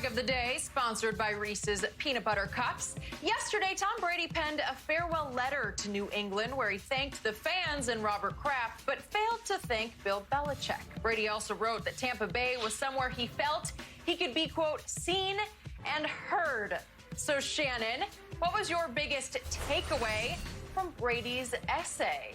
Hashtag of the day, sponsored by Reese's Peanut Butter Cups. Yesterday, Tom Brady penned a farewell letter to New England where he thanked the fans and Robert Kraft, but failed to thank Bill Belichick. Brady also wrote that Tampa Bay was somewhere he felt he could be, quote, seen and heard. So, Shannon, what was your biggest takeaway from Brady's essay?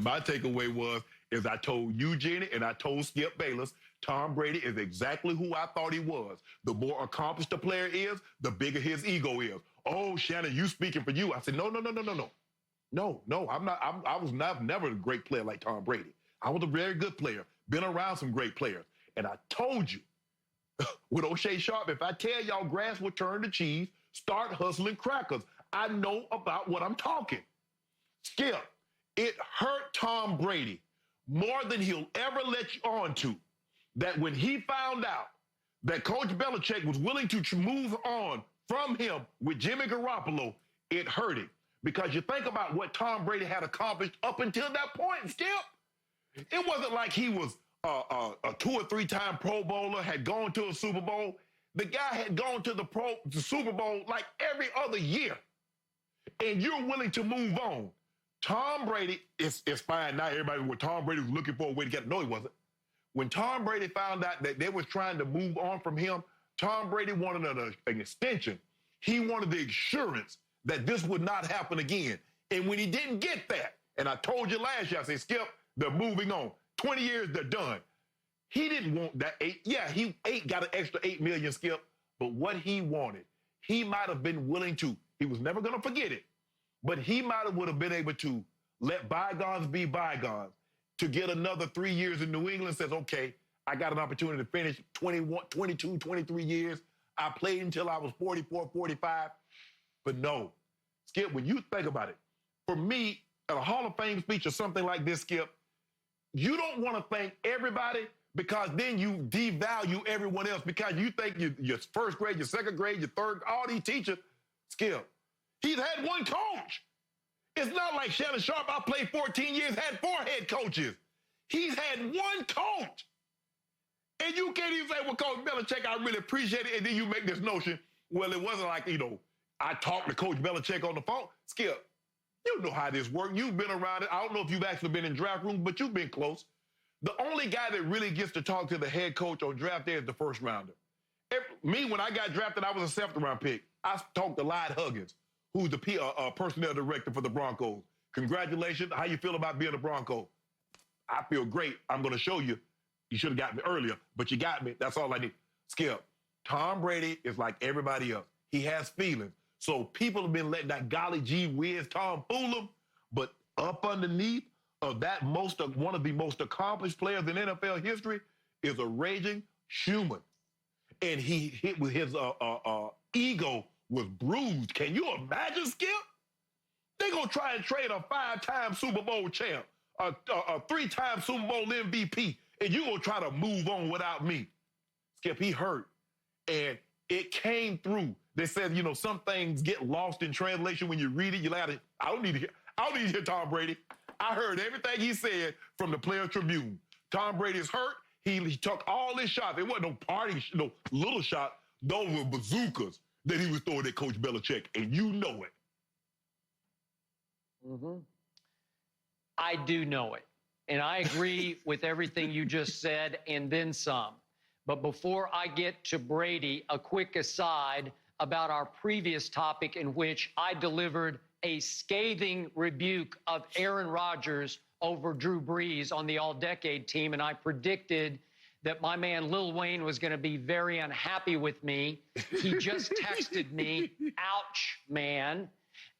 My takeaway is I told you, Jenny, and I told Skip Bayless, Tom Brady is exactly who I thought he was. The more accomplished a player is, the bigger his ego is. Oh, Shannon, you speaking for you. I said, no, I'm not. I was never a great player like Tom Brady. I was a very good player, been around some great players. And I told you, with O'Shea Sharp, if I tell y'all grass will turn to cheese, start hustling crackers. I know about what I'm talking. Skip, it hurt Tom Brady more than he'll ever let you on to, that when he found out that Coach Belichick was willing to move on from him with Jimmy Garoppolo, it hurt him. Because you think about what Tom Brady had accomplished up until that point, Skip. It wasn't like he was a 2 or 3 time Pro Bowler, had gone to a Super Bowl. The guy had gone to the Super Bowl like every other year. And you're willing to move on. Tom Brady, it's fine now. Everybody, what Tom Brady was looking for a way to get, no, he wasn't. When Tom Brady found out that they was trying to move on from him, Tom Brady wanted an extension. He wanted the assurance that this would not happen again. And when he didn't get that, and I told you last year, I said, Skip, they're moving on. 20 years, they're done. He didn't want that 8. Yeah, he got an extra $8 million, Skip. But what he wanted, he might have been willing to. He was never going to forget it. But he would have been able to let bygones be bygones. To get another 3 years in New England, says, okay, I got an opportunity to finish 21, 22, 23 years. I played until I was 44, 45. But no, Skip, when you think about it, for me, at a Hall of Fame speech or something like this, Skip, you don't want to thank everybody because then you devalue everyone else because you think your first grade, your second grade, your third, all these teachers, Skip, he's had one coach. It's not like Shannon Sharp, I played 14 years, had 4 head coaches. He's had one coach. And you can't even say, well, Coach Belichick, I really appreciate it. And then you make this notion, well, it wasn't like, I talked to Coach Belichick on the phone. Skip, you know how this works. You've been around it. I don't know if you've actually been in draft rooms, but you've been close. The only guy that really gets to talk to the head coach on draft day is the first rounder. Me, when I got drafted, I was a 7th round pick. I talked to Lyde Huggins, who's the personnel director for the Broncos. Congratulations. How you feel about being a Bronco? I feel great. I'm going to show you. You should have got me earlier, but you got me. That's all I need. Skip, Tom Brady is like everybody else. He has feelings. So people have been letting that golly gee whiz Tom fool them, but up underneath of that one of the most accomplished players in NFL history is a raging human. And he hit with his ego was bruised. Can you imagine, Skip? They're going to try and trade a 5-time Super Bowl champ, a 3-time Super Bowl MVP, and you're going to try to move on without me. Skip, he hurt. And it came through. They said, some things get lost in translation when you read it. You're like, I don't need to hear Tom Brady. I heard everything he said from the Players Tribune. Tom Brady's hurt. He took all his shots. It wasn't no party, no little shot. Those were bazookas that he was throwing at Coach Belichick, and you know it. Mm-hmm. I do know it. And I agree with everything you just said and then some. But before I get to Brady, a quick aside about our previous topic in which I delivered a scathing rebuke of Aaron Rodgers over Drew Brees on the All-Decade team, and I predicted that my man Lil Wayne was going to be very unhappy with me. He just texted me, ouch, man.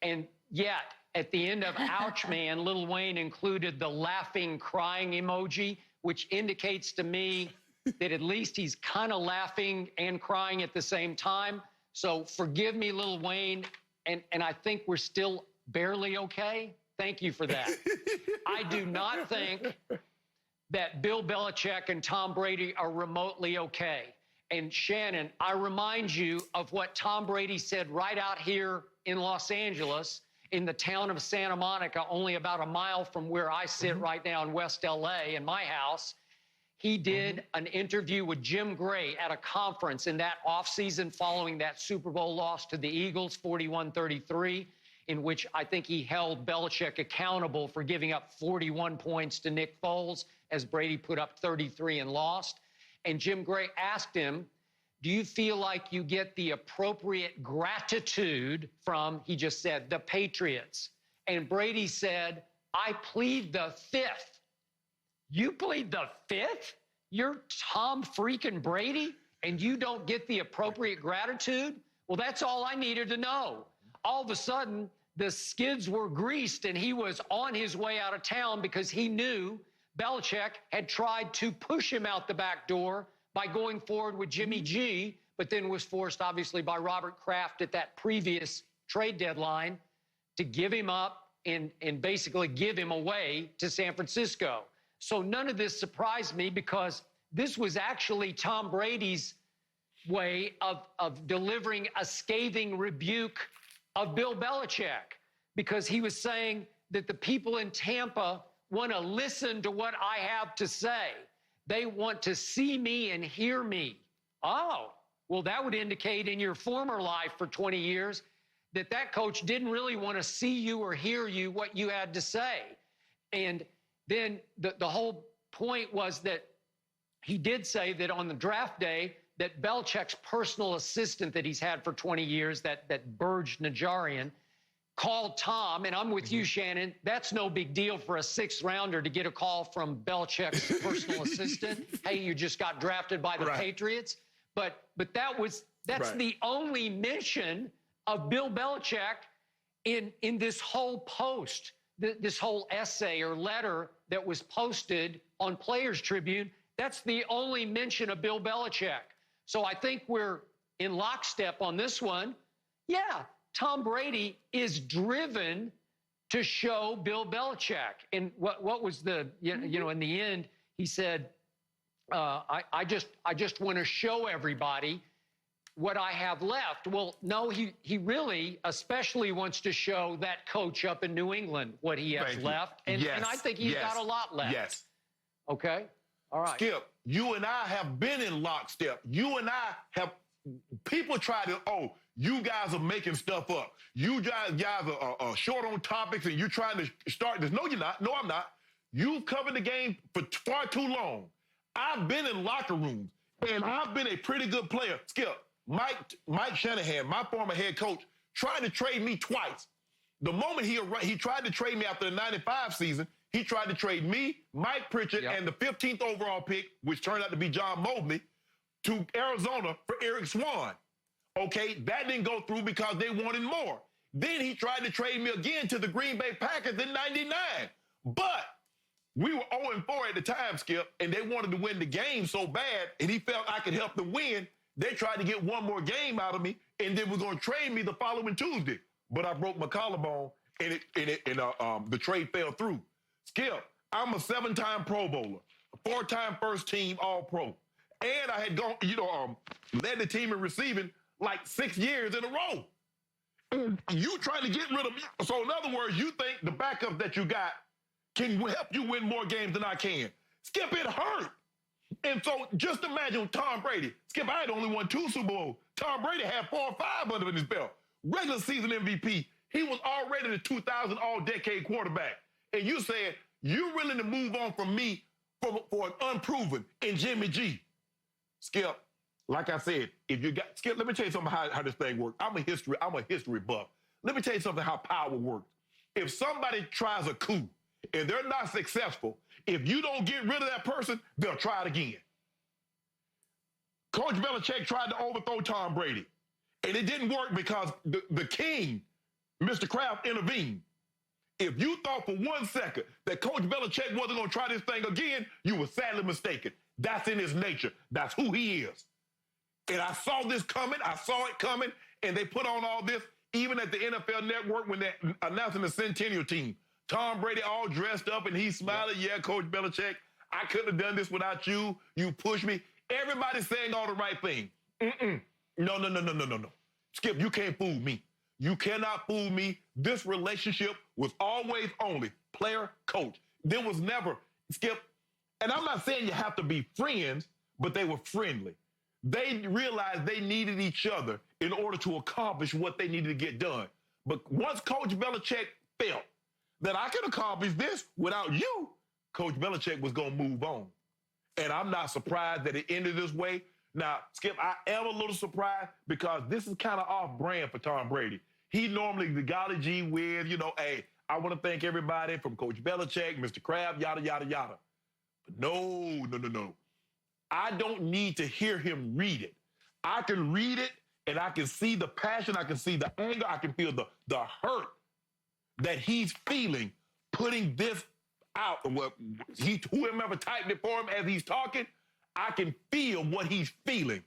And yet, at the end of ouch, man, Lil Wayne included the laughing, crying emoji, which indicates to me that at least he's kind of laughing and crying at the same time. So forgive me, Lil Wayne, and I think we're still barely okay. Thank you for that. I do not think that Bill Belichick and Tom Brady are remotely okay. And Shannon, I remind you of what Tom Brady said right out here in Los Angeles, in the town of Santa Monica, only about a mile from where I sit right now in West LA in my house. he did an interview with Jim Gray at a conference in that offseason following that Super Bowl loss to the Eagles, 41-33, in which I think he held Belichick accountable for giving up 41 points to Nick Foles as Brady put up 33 and lost. And Jim Gray asked him, do you feel like you get the appropriate gratitude from, he just said, the Patriots? And Brady said, I plead the fifth. You plead the fifth? You're Tom freaking Brady, and you don't get the appropriate gratitude? Well, that's all I needed to know. All of a sudden, the skids were greased, and he was on his way out of town because he knew Belichick had tried to push him out the back door by going forward with Jimmy G, but then was forced, obviously, by Robert Kraft at that previous trade deadline to give him up and basically give him away to San Francisco. So none of this surprised me because this was actually Tom Brady's way of delivering a scathing rebuke of Bill Belichick, because he was saying that the people in Tampa want to listen to what I have to say. They want to see me and hear me. Oh, well, that would indicate in your former life for 20 years that that coach didn't really want to see you or hear you what you had to say. And then the whole point was that he did say that on the draft day that Belichick's personal assistant that he's had for 20 years, that Burge Najarian, called Tom, and I'm with you, Shannon, that's no big deal for a sixth rounder to get a call from Belichick's personal assistant. Hey, you just got drafted by the Patriots. But that's the only mention of Bill Belichick in this whole post, this whole essay or letter that was posted on Players Tribune. That's the only mention of Bill Belichick. So I think we're in lockstep on this one. Yeah, Tom Brady is driven to show Bill Belichick. And what was the, you know, in the end, he said, I just want to show everybody what I have left. Well, no, he really especially wants to show that coach up in New England what he has left. And I think he's got a lot left. Yes. Okay. All right. Skip, you and I have been in lockstep. You and I have, people try to, you guys are making stuff up. You guys are short on topics and you're trying to start this. No, you're not. No, I'm not. You've covered the game for far too long. I've been in locker rooms and I've been a pretty good player. Skip, Mike Shanahan, my former head coach, tried to trade me twice. The moment he tried to trade me after the 95 season, he tried to trade me, Mike Pritchard, and the 15th overall pick, which turned out to be John Mobley, to Arizona for Eric Swan. Okay, that didn't go through because they wanted more. Then he tried to trade me again to the Green Bay Packers in 99. But we were 0-4 at the time, Skip, and they wanted to win the game so bad, and he felt I could help them win. They tried to get one more game out of me, and then were going to trade me the following Tuesday. But I broke my collarbone, and the trade fell through. Skip, I'm a 7-time Pro Bowler, a 4-time first-team All-Pro, and I had gone, led the team in receiving like 6 years in a row. And you trying to get rid of me. So in other words, you think the backup that you got can help you win more games than I can. Skip, it hurt. And so just imagine Tom Brady. Skip, I had only won 2 Super Bowls. Tom Brady had 4 or 5 under his belt. Regular season MVP. He was already the 2000 all-decade quarterback. And you said, you're willing to move on from me for an unproven in Jimmy G. Skip, like I said, Skip, let me tell you something how this thing works. I'm a history buff. Let me tell you something how power works. If somebody tries a coup and they're not successful, if you don't get rid of that person, they'll try it again. Coach Belichick tried to overthrow Tom Brady, and it didn't work because the king, Mr. Kraft, intervened. If you thought for 1 second that Coach Belichick wasn't going to try this thing again, you were sadly mistaken. That's in his nature. That's who he is. And I saw this coming. I saw it coming. And they put on all this, even at the NFL Network when they're announcing the Centennial team. Tom Brady all dressed up and he's smiling. Yeah, Coach Belichick, I couldn't have done this without you. You pushed me. Everybody's saying all the right thing. No. Skip, you can't fool me. You cannot fool me. This relationship was always only player-coach. There was never, Skip, And I'm not saying you have to be friends, but they were friendly. They realized they needed each other in order to accomplish what they needed to get done. But once Coach Belichick felt that I can accomplish this without you, Coach Belichick was going to move on. And I'm not surprised that it ended this way. Now, Skip, I am a little surprised because this is kind of off-brand for Tom Brady. He normally the golly gee with, hey, I want to thank everybody from Coach Belichick, Mr. Kraft, yada, yada, yada. But no. I don't need to hear him read it. I can read it, and I can see the passion. I can see the anger. I can feel the hurt that he's feeling putting this out. Whoever typed it for him as he's talking, I can feel what he's feeling.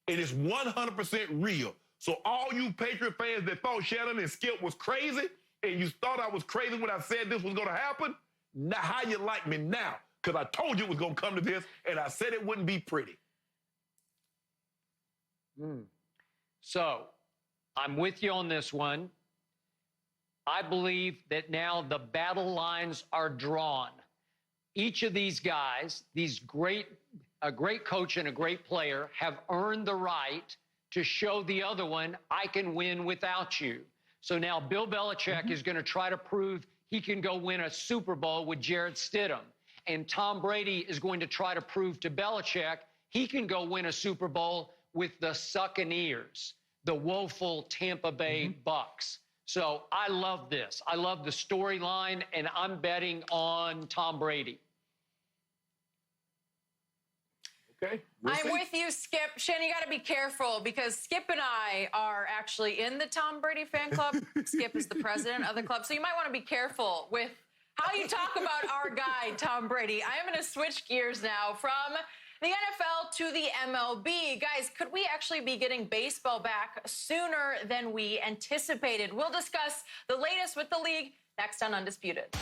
It is 100% real. So all you Patriot fans that thought Shannon and Skip was crazy, and you thought I was crazy when I said this was going to happen, now how you like me now? Because I told you it was going to come to this, and I said it wouldn't be pretty. So I'm with you on this one. I believe that now the battle lines are drawn. Each of these guys, a great coach and a great player, have earned the right to show the other one, I can win without you. So now Bill Belichick is going to try to prove he can go win a Super Bowl with Jarrett Stidham. And Tom Brady is going to try to prove to Belichick he can go win a Super Bowl with the Succaneers, the woeful Tampa Bay Bucks. So I love this. I love the storyline, and I'm betting on Tom Brady. Okay. I'm with you, Skip. Shannon, you got to be careful because Skip and I are actually in the Tom Brady fan club. Skip is the president of the club. So you might want to be careful with how you talk about our guy, Tom Brady. I am going to switch gears now from the NFL to the MLB. Guys, could we actually be getting baseball back sooner than we anticipated? We'll discuss the latest with the league next on Undisputed.